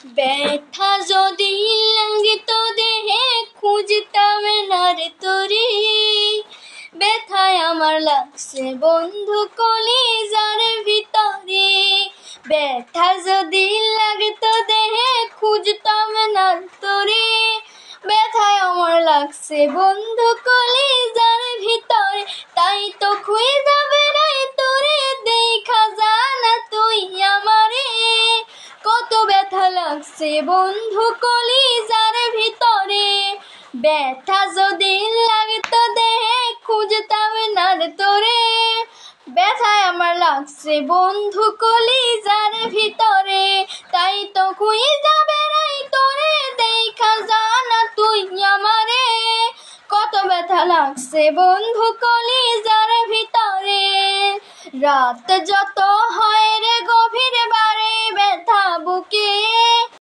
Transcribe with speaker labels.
Speaker 1: ব্যথা যদি লাগতো দেহে খুঁজতাম না রে তোরে, ব্যথায় আমার লাগছে বন্ধু কলিজার ভিতরে। ব্যথা যদি লাগতো দেহে খুঁজতাম না তোরে, ব্যথায় আমার লাগছে বন্ধু কলিজার ভিতরে। তাই তো খুঁজা বেড়াই তোরে, দেখা জানা তুই আমারে। কত ব্যথা লাগছে বন্ধু কলিজার ভিতরে। ব্যথা যদি লাগতো দেহে খুঁজতাম না রে তোরে, ব্যথায় আমার লাগছে বন্ধু কলিজার ভিতরে। তাই তো খুঁজা বেড়াই তোরে, দেখা জানা তুই আমারে। কত ব্যথা লাগছে বন্ধু কলিজার ভিতরে। রাত যত হয়